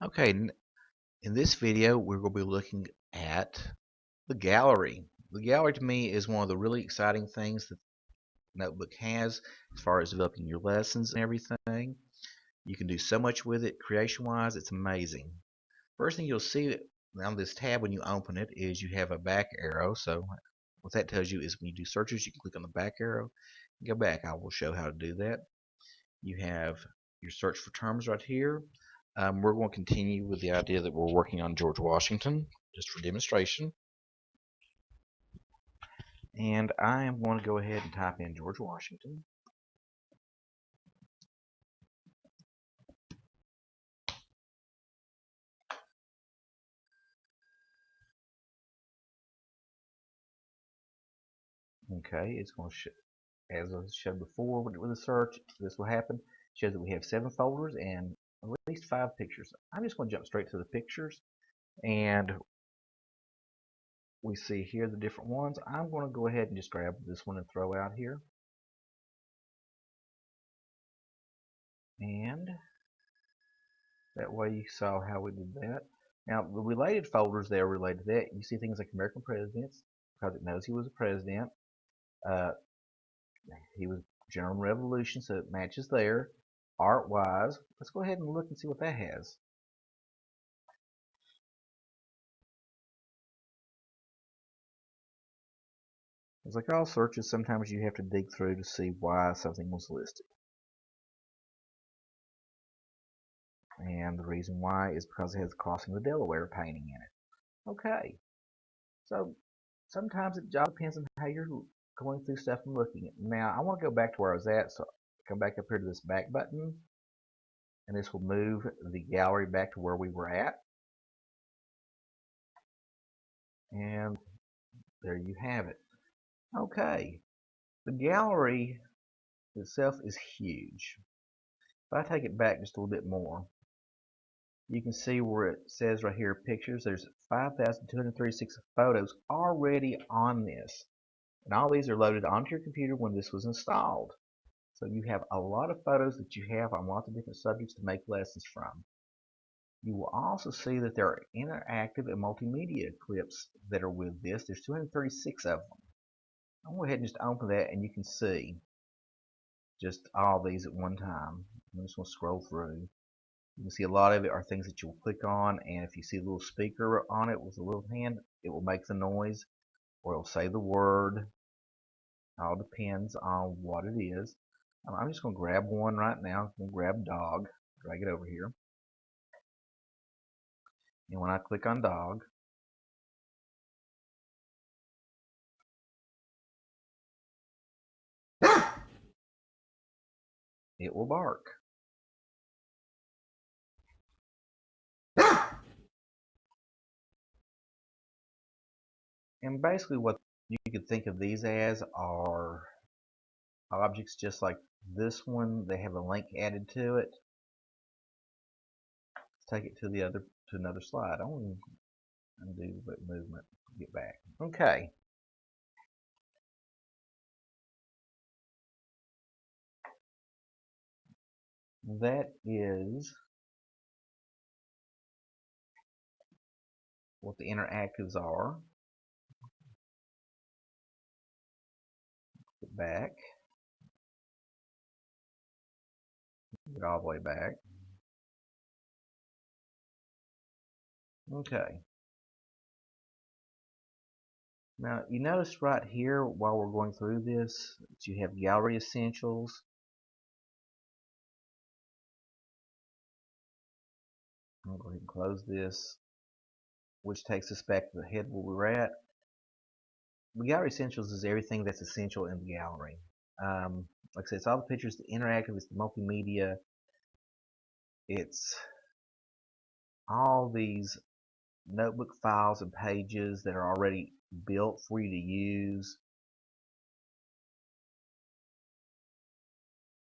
Okay, in this video, we're going to be looking at the gallery. The gallery to me is one of the really exciting things that Notebook has as far as developing your lessons and everything. You can do so much with it creation-wise, it's amazing. First thing you'll see on this tab when you open it is you have a back arrow. So what that tells you is when you do searches, you can click on the back arrow and go back. I will show how to do that. You have your search for terms right here. We're going to continue with the idea that we're working on George Washington just for demonstration. And I am going to go ahead and type in George Washington. Okay, it's going to show, as I showed before with the search, this will happen. It shows that we have 7 folders and at least 5 pictures. I'm just going to jump straight to the pictures, and we see here the different ones. I'm going to go ahead and just grab this one and throw out here. And that way you saw how we did that. Now, the related folders there related to that, you see things like American presidents, because it knows he was a president. He was General Revolution, so it matches there. Art-wise, let's go ahead and look and see what that has. It's like all searches, sometimes you have to dig through to see why something was listed. And the reason why is because it has Crossing the Delaware painting in it. Okay, so sometimes it all depends on how you're going through stuff and looking at it. Now, I want to go back to where I was at, so come back up here to this back button, and this will move the gallery back to where we were at. And there you have it. Okay, the gallery itself is huge. If I take it back just a little bit more, you can see where it says right here pictures. There's 5,236 photos already on this. And all these are loaded onto your computer when this was installed. So you have a lot of photos that you have on lots of different subjects to make lessons from. You will also see that there are interactive and multimedia clips that are with this. There's 236 of them. I'll go ahead and just open that, and you can see just all these at one time. I'm just going to scroll through. You can see a lot of it are things that you'll click on, and if you see a little speaker on it with a little hand, it will make the noise, or it'll say the word. It all depends on what it is. I'm just going to grab one right now. I'm going to grab dog, drag it over here. And when I click on dog, it will bark. And basically what you could think of these as are objects just like this one. They have a link added to it. Let's take it to another slide. I want to undo the movement, get back. Okay. That is what the interactives are. Get back. Get all the way back. Okay. Now you notice right here while we're going through this that you have gallery essentials. I'm going to go ahead and close this, which takes us back to the head where we're at. The gallery essentials is everything that's essential in the gallery. Like I said, it's all the pictures, the interactive, it's the multimedia, it's all these notebook files and pages that are already built for you to use.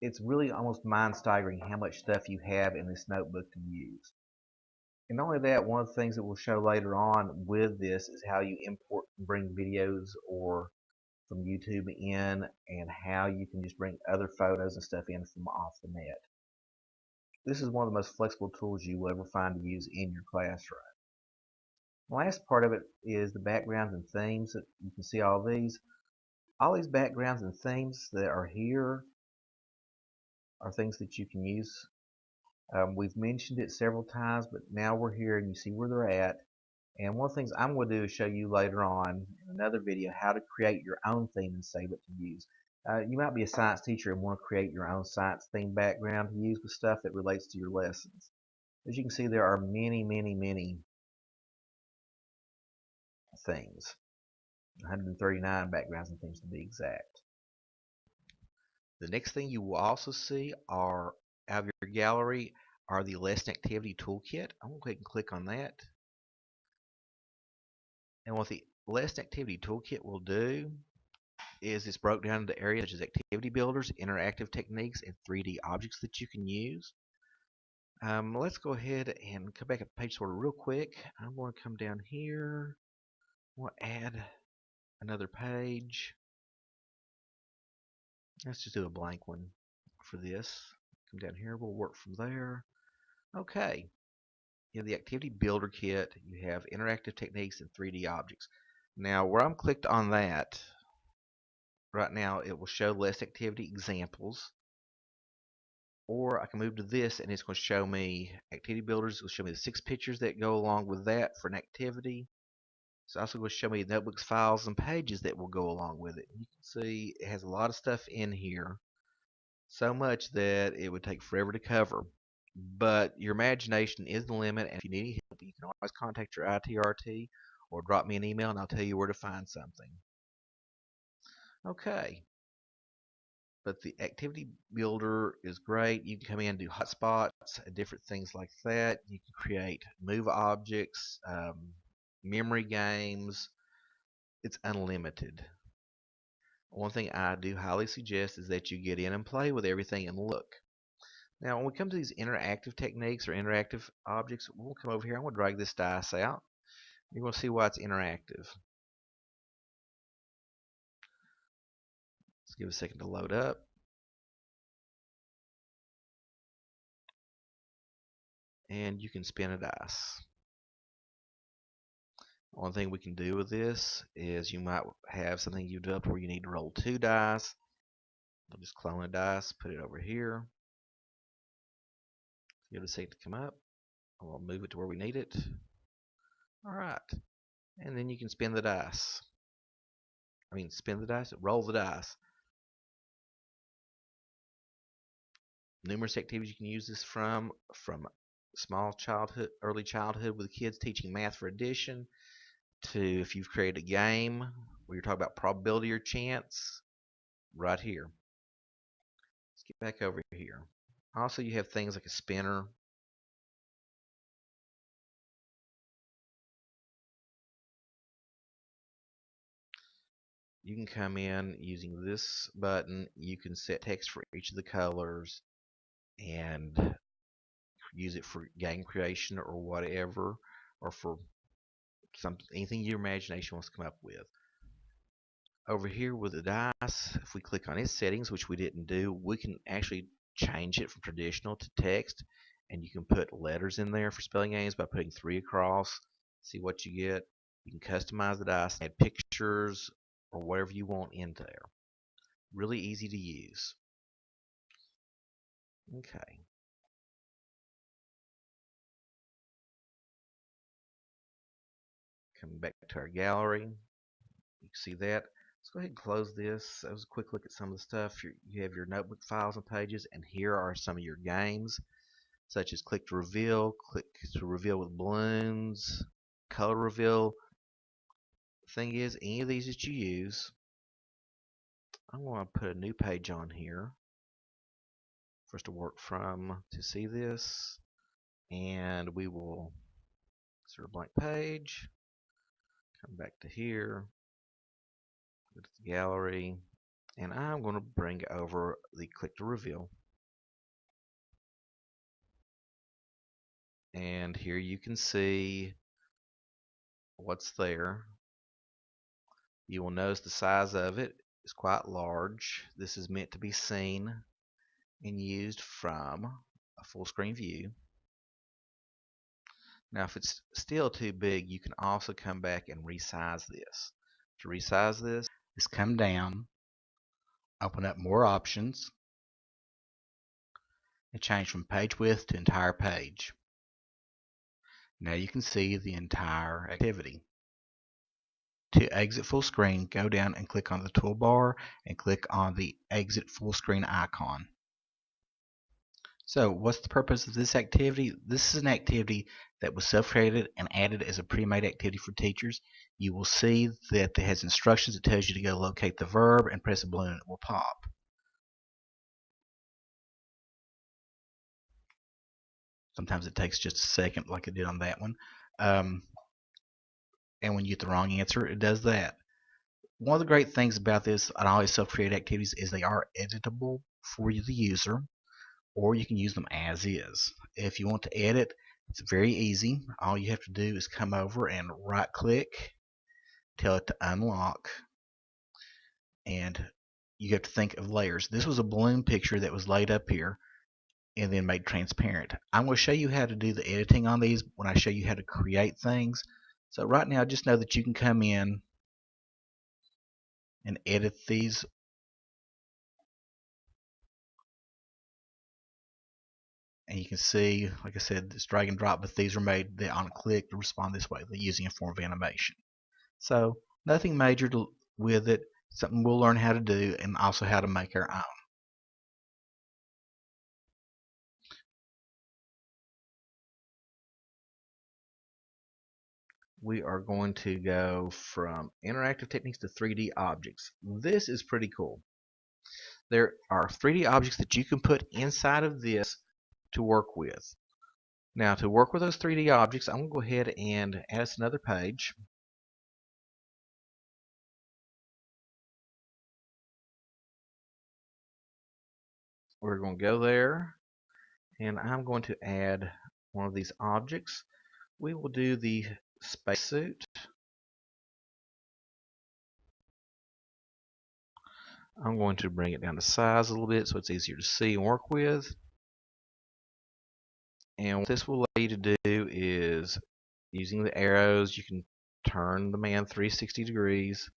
It's really almost mind-staggering how much stuff you have in this notebook to use. And not only that, one of the things that we'll show later on with this is how you import and bring videos or from YouTube in, and how you can just bring other photos and stuff in from off the net. this is one of the most flexible tools you will ever find to use in your classroom. The last part of it is the backgrounds and themes. That you can see all these. All these backgrounds and themes that are here are things that you can use. We've mentioned it several times, but now we're here and you see where they're at. And one of the things I'm going to do is show you later on in another video how to create your own theme and save it to use. You might be a science teacher and want to create your own science theme background to use with stuff that relates to your lessons. As you can see, there are many, many, many themes. 139 backgrounds and themes to be exact. The next thing you will also see are out of your gallery are the lesson activity toolkit. I'm going to go ahead and click on that. And what the lesson activity toolkit will do is it's broke down into areas such as activity builders, interactive techniques, and 3D objects that you can use. Let's go ahead and come back up page sorter real quick. I'm going to come down here. We'll add another page. Let's just do a blank one for this. Come down here. We'll work from there. Okay. You have the activity builder kit. You have interactive techniques and 3D objects. Now, where I'm clicked on that, right now it will show less activity examples. Or I can move to this and it's going to show me activity builders. It will show me the 6 pictures that go along with that for an activity. It's also going to show me notebooks, files, and pages that will go along with it. You can see it has a lot of stuff in here. So much that it would take forever to cover. But your imagination is the limit, and if you need any help, you can always contact your ITRT or drop me an email and I'll tell you where to find something. Okay. But the activity builder is great. You can come in and do hotspots, different things like that. You can create move objects, memory games. It's unlimited. One thing I do highly suggest is that you get in and play with everything and look. Now, when we come to these interactive techniques or interactive objects, we'll come over here. I'm going to drag this dice out. You're going to see why it's interactive. Let's give it a second to load up. And you can spin a dice. One thing we can do with this is you might have something you developed where you need to roll 2 dice. We'll just clone a dice, put it over here. Give it a second to come up. We'll move it to where we need it. Alright. And then you can spin the dice. Spin the dice, roll the dice. Numerous activities you can use this from small childhood, early childhood with kids teaching math for addition, to if you've created a game where you're talking about probability or chance, right here. Let's get back over here. Also, you have things like a spinner. You can come in using this button. You can set text for each of the colors and use it for game creation or whatever, or for anything your imagination wants to come up with. Over here with the dice, if we click on its settings, which we didn't do, we can actually change it from traditional to text, and you can put letters in there for spelling games by putting 3 across. See what you get. You can customize the dice, add pictures or whatever you want in there. Really easy to use. Okay. Coming back to our gallery, you can see that. Let's go ahead and close this. That was a quick look at some of the stuff. You have your notebook files and pages, and here are some of your games, such as click to reveal with balloons, color reveal. The thing is, any of these that you use, I'm going to put a new page on here for us to work from to see this, and we will insert a blank page, come back to here, go to the gallery, and I'm going to bring over the click to reveal. And here you can see what's there. You will notice the size of it is quite large. This is meant to be seen and used from a full screen view. Now if it's still too big, you can also come back and resize this. To resize this, just come down, open up more options, and change from page width to entire page. Now you can see the entire activity. To exit full screen, go down and click on the toolbar and click on the exit full screen icon. So what's the purpose of this activity? This is an activity that was self-created and added as a pre-made activity for teachers. You will see that it has instructions that tells you to go locate the verb and press a balloon and it will pop. Sometimes it takes just a second like it did on that one. And when you get the wrong answer, it does that. One of the great things about this and all these self-created activities is they are editable for the user, or you can use them as is. If you want to edit, it's very easy. All you have to do is come over and right click, tell it to unlock, and you have to think of layers. This was a balloon picture that was laid up here and then made transparent. I'm going to show you how to do the editing on these when I show you how to create things. So right now just know that you can come in and edit these. And you can see, like I said, it's drag and drop, but these are made on a click to respond this way. They're using a form of animation. So nothing major with it. Something we'll learn how to do and also how to make our own. We are going to go from interactive techniques to 3D objects. This is pretty cool. There are 3D objects that you can put inside of this to work with. Now to work with those 3D objects, I'm going to go ahead and add us another page. We're going to go there, and I'm going to add one of these objects. We will do the spacesuit. I'm going to bring it down to size a little bit so it's easier to see and work with. And what this will allow you to do is, using the arrows, you can turn the man 360 degrees.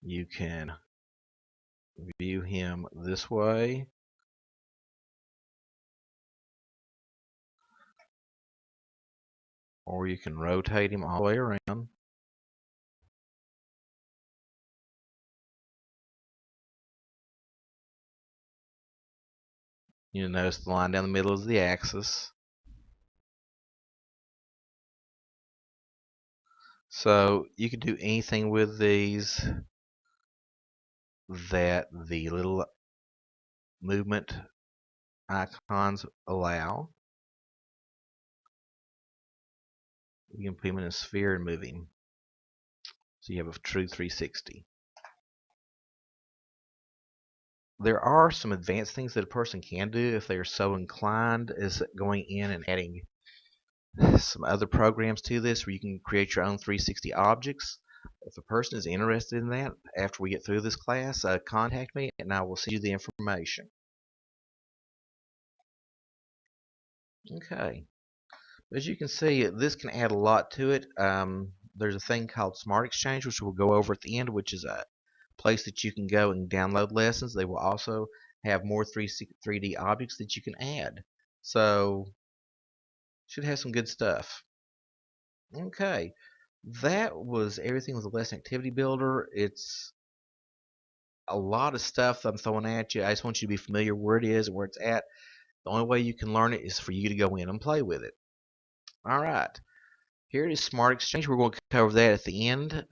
You can view him this way. Or you can rotate him all the way around. You'll notice the line down the middle is the axis. So you can do anything with these that the little movement icons allow. You can put him in a sphere and move him. So you have a true 360. There are some advanced things that a person can do if they are so inclined, as going in and adding some other programs to this where you can create your own 360 objects. If a person is interested in that after we get through this class, contact me and I will send you the information. Okay. As you can see, this can add a lot to it. There's a thing called Smart Exchange, which we'll go over at the end, which is a place that you can go and download lessons. They will also have more 3D objects that you can add. So, should have some good stuff. Okay, that was everything with the lesson activity builder. It's a lot of stuff I'm throwing at you. I just want you to be familiar where it is and where it's at. The only way you can learn it is for you to go in and play with it. Alright, here is Smart Exchange. We're going to cover that at the end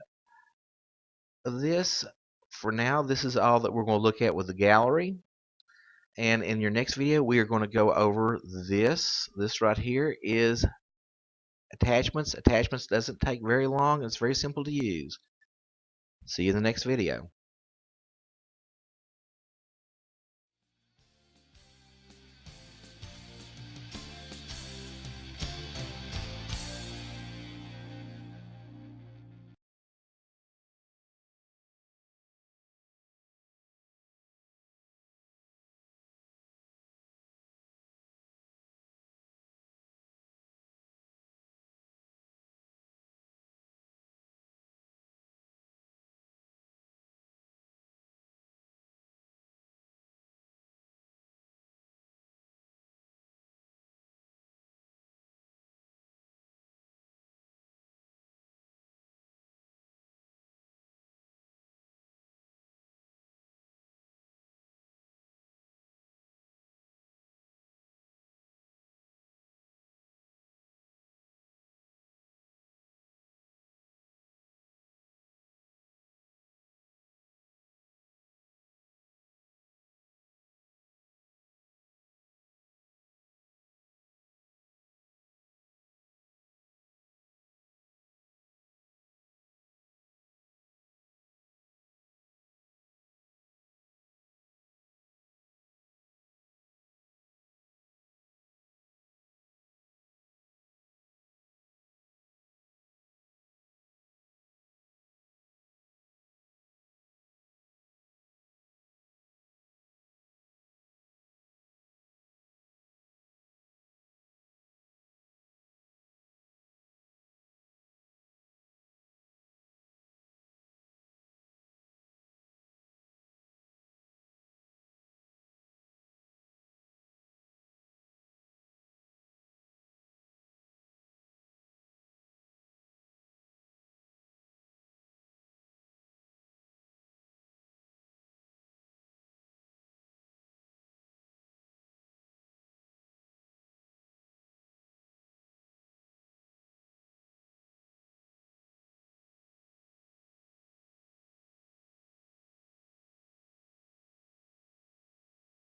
of this. For now, this is all that we're going to look at with the gallery. And in your next video, we are going to go over this. This right here is attachments. Attachments doesn't take very long. It's very simple to use. See you in the next video.